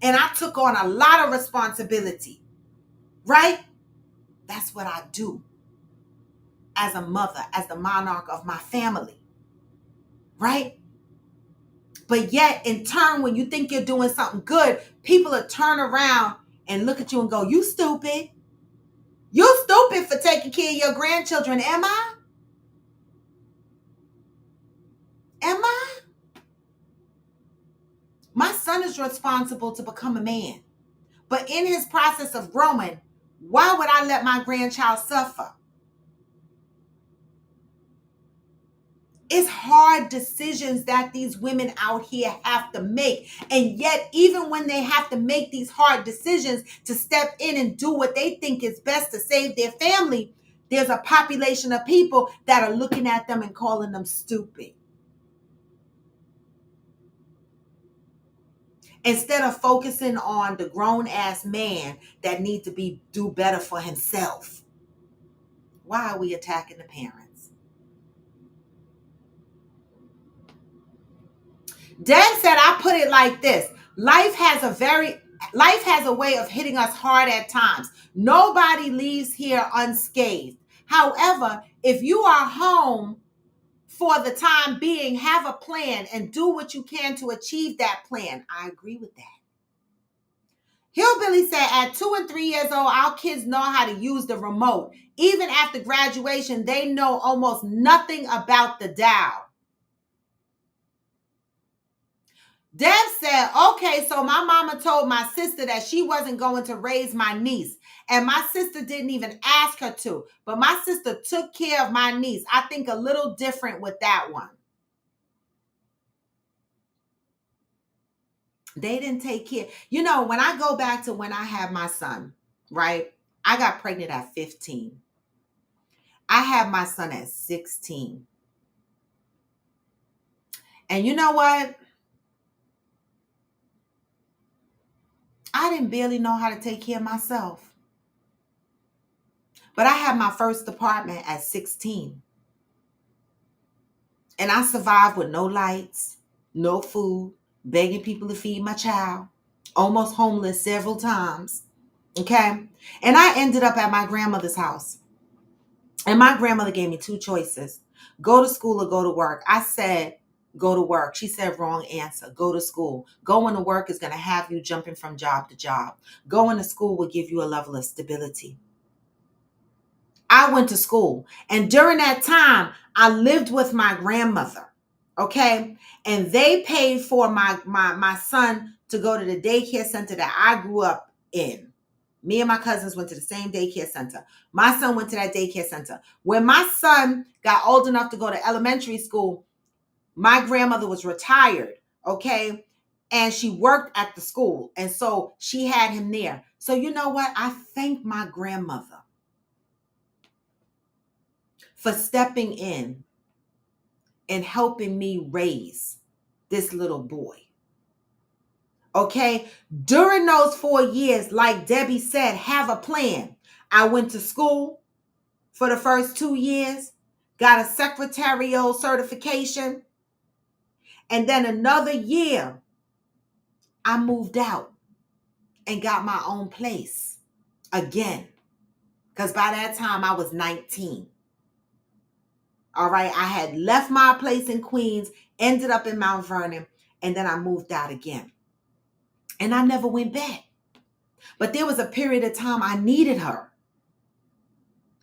And I took on a lot of responsibility, right? That's what I do as a mother, as the monarch of my family, right? But yet, in turn, when you think you're doing something good, people will turn around and look at you and go, you stupid. You stupid for taking care of your grandchildren. Am I? Am I? My son is responsible to become a man. But in his process of growing, why would I let my grandchild suffer? It's hard decisions that these women out here have to make. And yet, even when they have to make these hard decisions to step in and do what they think is best to save their family, there's a population of people that are looking at them and calling them stupid. Instead of focusing on the grown-ass man that needs to do better for himself. Why are we attacking the parents? Dad said, I put it like this. Life has a way of hitting us hard at times. Nobody leaves here unscathed. However, if you are home for the time being, have a plan and do what you can to achieve that plan. I agree with that. Hillbilly said, at 2 and 3 years old, our kids know how to use the remote. Even after graduation, they know almost nothing about the dial. Deb said, okay, so my mama told my sister that she wasn't going to raise my niece. And my sister didn't even ask her to. But my sister took care of my niece. I think a little different with that one. They didn't take care. You know, when I go back to when I had my son, right? I got pregnant at 15. I had my son at 16. And you know what? I didn't barely know how to take care of myself. But I had my first apartment at 16. And I survived with no lights, no food, begging people to feed my child, almost homeless several times. Okay. And I ended up at my grandmother's house. And my grandmother gave me two choices: go to school or go to work. I said, go to work. She said, wrong answer. Go to school. Going to work is going to have you jumping from job to job. Going to school will give you a level of stability. I went to school. And during that time, I lived with my grandmother. Okay. And they paid for my son to go to the daycare center that I grew up in. Me and my cousins went to the same daycare center. My son went to that daycare center. When my son got old enough to go to elementary school, my grandmother was retired. Okay. And she worked at the school. And so she had him there. So you know what? I thank my grandmother for stepping in and helping me raise this little boy. Okay. During those 4 years, like Debbie said, have a plan. I went to school for the first 2 years, got a secretarial certification. And then another year, I moved out and got my own place again. Because by that time I was 19. All right. I had left my place in Queens, ended up in Mount Vernon, and then I moved out again. And I never went back. But there was a period of time I needed her.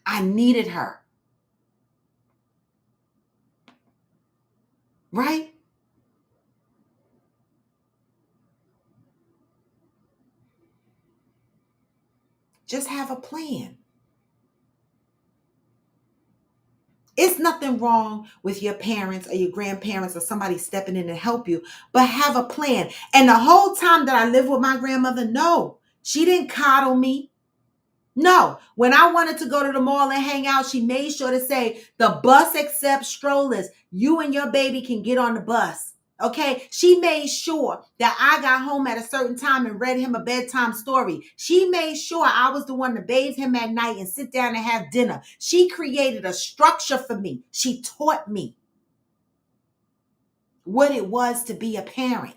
I needed her. Right? Just have a plan. It's nothing wrong with your parents or your grandparents or somebody stepping in to help you, but have a plan. And the whole time that I lived with my grandmother, no, she didn't coddle me. No, when I wanted to go to the mall and hang out, she made sure to say, the bus accepts strollers. You and your baby can get on the bus. Okay, she made sure that I got home at a certain time and read him a bedtime story. She made sure I was the one to bathe him at night and sit down and have dinner. She created a structure for me. She taught me what it was to be a parent.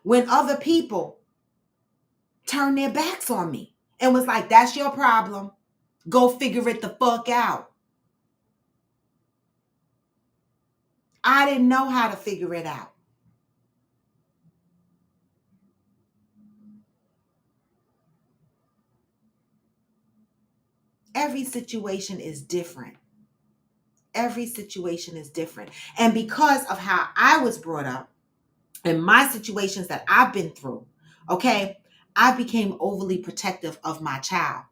When other people turned their backs on me and was like, that's your problem. Go figure it the fuck out. I didn't know how to figure it out. Every situation is different. Every situation is different. And because of how I was brought up and my situations that I've been through, okay, I became overly protective of my child.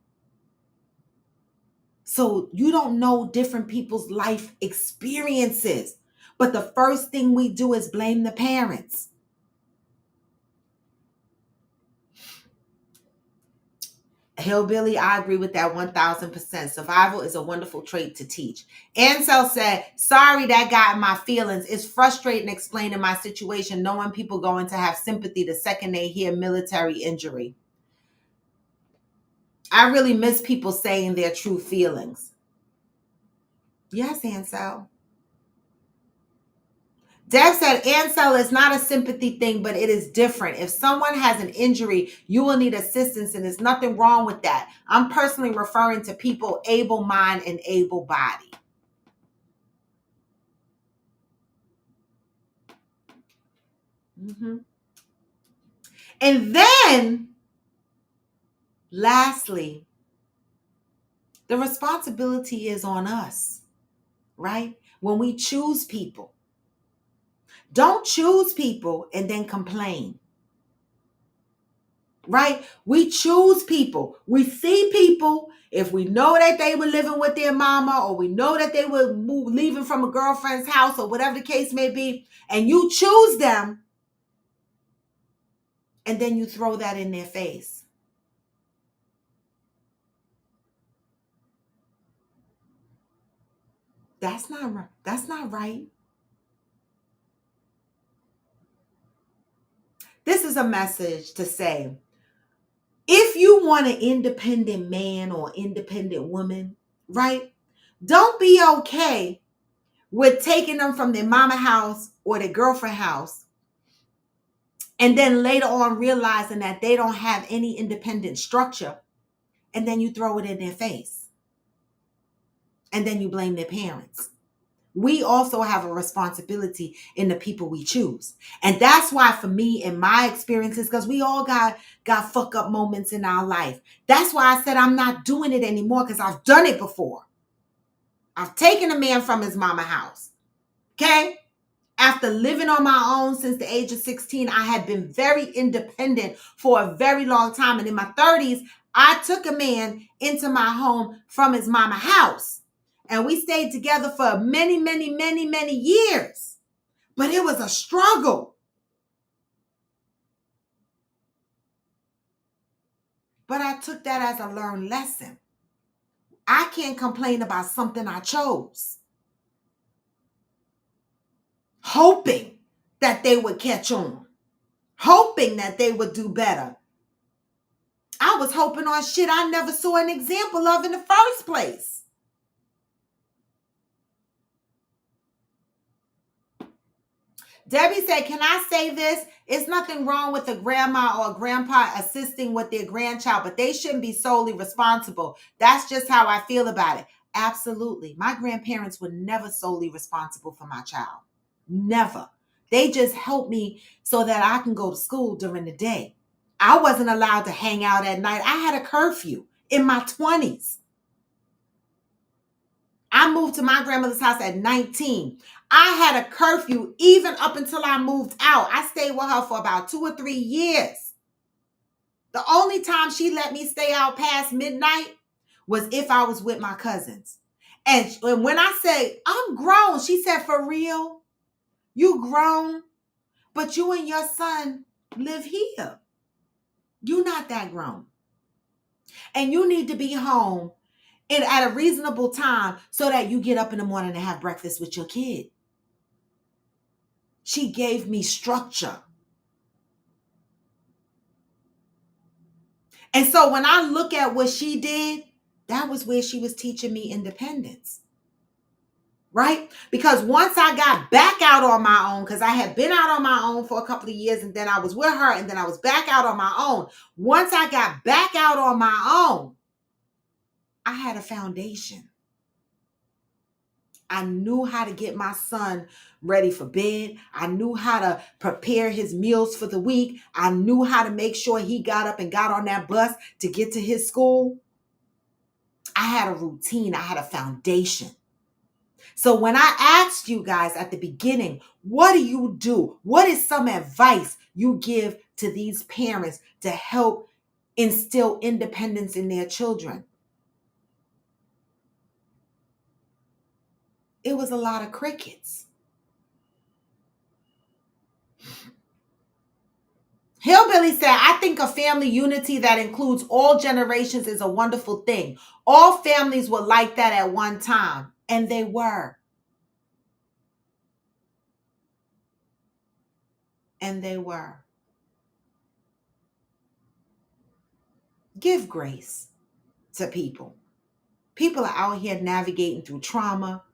So you don't know different people's life experiences. But the first thing we do is blame the parents. Hillbilly, I agree with that 1000%. Survival is a wonderful trait to teach. Ansel said, sorry that got in my feelings. It's frustrating explaining my situation, knowing people going to have sympathy the second they hear military injury. I really miss people saying their true feelings. Yes, Ansel. Deb said, Ansel, is not a sympathy thing, but it is different. If someone has an injury, you will need assistance, and there's nothing wrong with that. I'm personally referring to people able mind and able body. Mm-hmm. And then, lastly, the responsibility is on us, right? When we choose people, Don't choose people and then complain. Right? We choose people. We see people. If we know that they were living with their mama, or we know that they were leaving from a girlfriend's house, or whatever the case may be, and you choose them, and then you throw that in their face. That's not right. That's not right. This is a message to say, if you want an independent man or independent woman, right? Don't be okay with taking them from their mama house or their girlfriend house, and then later on realizing that they don't have any independent structure, and then you throw it in their face. And then you blame their parents. We also have a responsibility in the people we choose. And that's why, for me, in my experiences, because we all got fuck up moments in our life. That's why I said I'm not doing it anymore, because I've done it before. I've taken a man from his mama house. Okay? After living on my own since the age of 16, I had been very independent for a very long time. And in my 30s, I took a man into my home from his mama house. And we stayed together for many, many, many, many years. But it was a struggle. But I took that as a learned lesson. I can't complain about something I chose, hoping that they would catch on, hoping that they would do better. I was hoping on shit I never saw an example of in the first place. Debbie said, can I say this? It's nothing wrong with a grandma or a grandpa assisting with their grandchild, but they shouldn't be solely responsible. That's just how I feel about it. Absolutely. My grandparents were never solely responsible for my child. Never. They just helped me so that I can go to school during the day. I wasn't allowed to hang out at night. I had a curfew in my 20s. I moved to my grandmother's house at 19. I had a curfew even up until I moved out. I stayed with her for about 2 or 3 years. The only time she let me stay out past midnight was if I was with my cousins. And when I say, I'm grown, she said, for real? You grown? But you and your son live here. You're not that grown. And you need to be home and at a reasonable time so that you get up in the morning and have breakfast with your kid. She gave me structure. And so when I look at what she did, that was where she was teaching me independence. Right? Because once I got back out on my own, because I had been out on my own for a couple of years, and then I was with her, and then I was back out on my own. Once I got back out on my own, I had a foundation. I knew how to get my son ready for bed. I knew how to prepare his meals for the week. I knew how to make sure he got up and got on that bus to get to his school. I had a routine. I had a foundation. So when I asked you guys at the beginning, what do you do? What is some advice you give to these parents to help instill independence in their children? It was a lot of crickets. Hillbilly said, I think a family unity that includes all generations is a wonderful thing. All families were like that at one time, and they were. And they were. Give grace to people. People are out here navigating through trauma.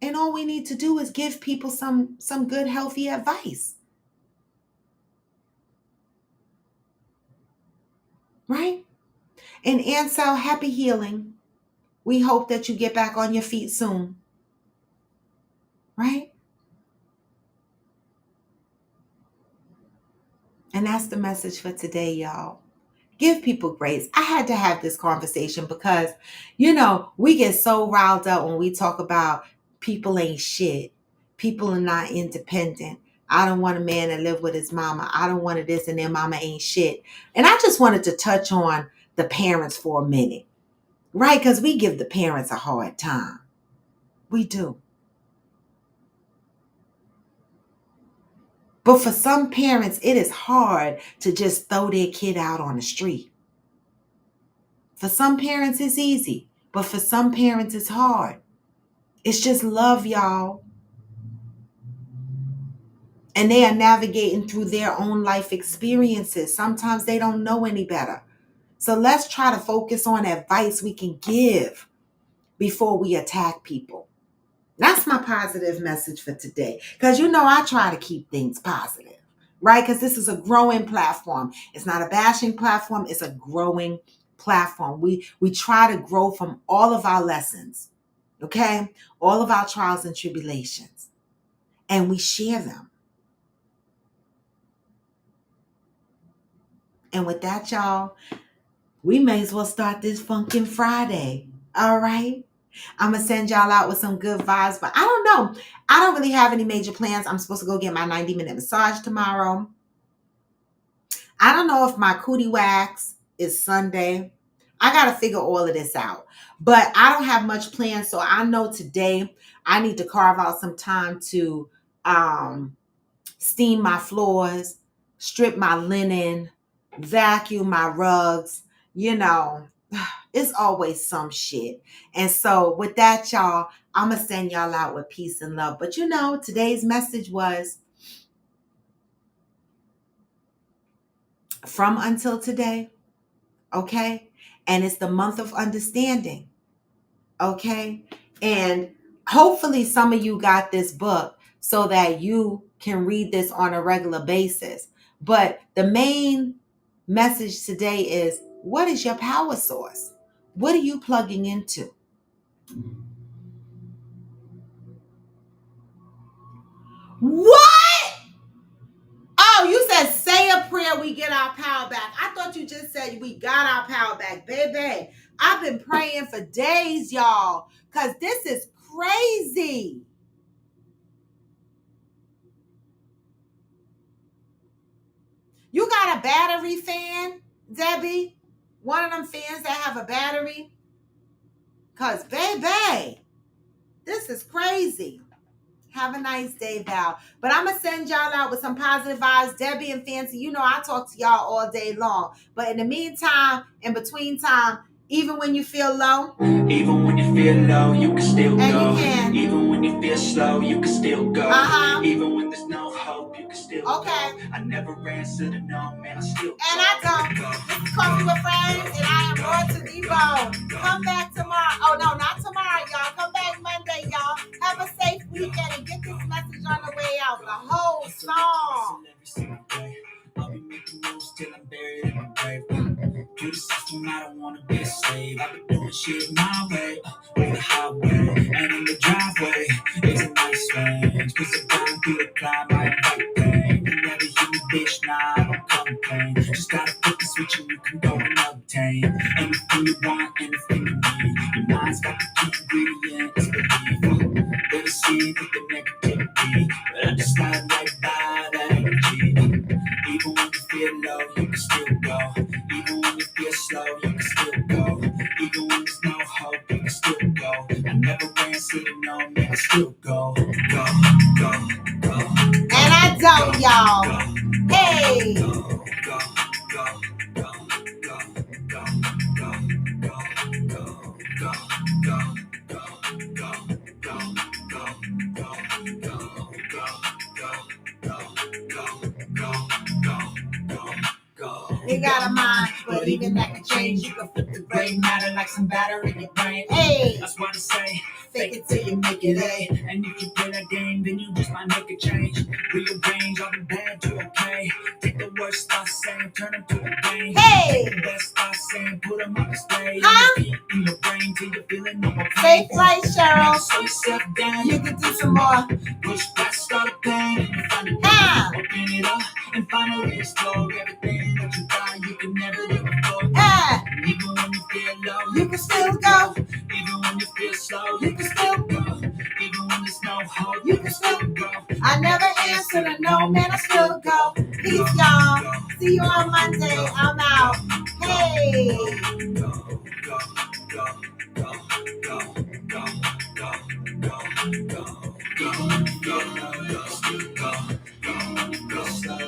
And all we need to do is give people some good, healthy advice. Right? And Ansel, happy healing. We hope that you get back on your feet soon. Right? And that's the message for today, y'all. Give people grace. I had to have this conversation because, we get so riled up when we talk about people ain't shit. People are not independent. I don't want a man to live with his mama. I don't want a this and their mama ain't shit. And I just wanted to touch on the parents for a minute, right? Because we give the parents a hard time. We do. But for some parents, it is hard to just throw their kid out on the street. For some parents, it's easy. But for some parents, it's hard. It's just love, y'all. And they are navigating through their own life experiences. Sometimes they don't know any better. So let's try to focus on advice we can give before we attack people. That's my positive message for today. Because I try to keep things positive, right? Because this is a growing platform. It's not a bashing platform. It's a growing platform. We try to grow from all of our lessons, okay? All of our trials and tribulations. And we share them. And with that, y'all, we may as well start this funkin' Friday. All right? I'm going to send y'all out with some good vibes, but I don't know. I don't really have any major plans. I'm supposed to go get my 90-minute massage tomorrow. I don't know if my cootie wax is Sunday. I got to figure all of this out. But I don't have much planned, so I know today I need to carve out some time to steam my floors, strip my linen, vacuum my rugs. It's always some shit. And so with that, y'all, I'm going to send y'all out with peace and love. But today's message was from until today. Okay. And it's the month of understanding. Okay. And hopefully some of you got this book so that you can read this on a regular basis. But the main message today is, what is your power source? What are you plugging into? What? Oh, you said say a prayer, we get our power back. I thought you just said we got our power back, baby. I've been praying for days, y'all, because this is crazy. You got a battery fan, Debbie? One of them fans that have a battery? Because, baby, this is crazy. Have a nice day, Val. But I'm going to send y'all out with some positive vibes. Debbie and Fancy, I talk to y'all all day long. But in the meantime, in between time, even when you feel low. Even when you feel low, you can still and go. You can. Even when you feel slow, you can still go. Even when there's no hope, you can still go. I never answer to no, man, I still and go. I don't. This is Coffee with Friends, and I am Raw to Debo. Come back tomorrow. Oh, no, not tomorrow, y'all. Come back Monday, y'all. Have a safe weekend and get this message on the way out. The whole song. I'll be making moves till I'm buried in my grave. To the system, I don't wanna be a slave. I've been doing shit my way, on the highway, and in the driveway. It's a nice range, 'cause I'm going through the climb, I invite pain. You never hear me, bitch, nah, I don't complain. Just gotta flip the switch and you can go and obtain anything you want, anything you need. Your mind's got the key ingredients, believe. They deceive with the negativity, but I just slide right by that energy. Even when you feel low, you can still go. Even when you feel slow, you can still go. Even when there's no hope, you can still go. I never answer to no, man, I still go. Go, go, go. And I don't, y'all. Go, hey. Go, go, go, go, go, go, go, go, go, go, You got a mind, but even that can change. You can flip the gray matter like some batter in your brain. Hey, that's what I say. Fake it till you make it A. And if you play that game, then you just might make a change. Rearrange all the bad to okay. Take the worst thoughts saying, turn them to a game. Hey, take the best thoughts saying, put them on display. Huh? In your brain till you're feeling no more safe pain. right, Cheryl. Slow yourself down. You can do some more. Push past all the pain and you find it. Huh? Open it up and finally explore everything that you thought you could never do before. right, I'm out. Hey. Go.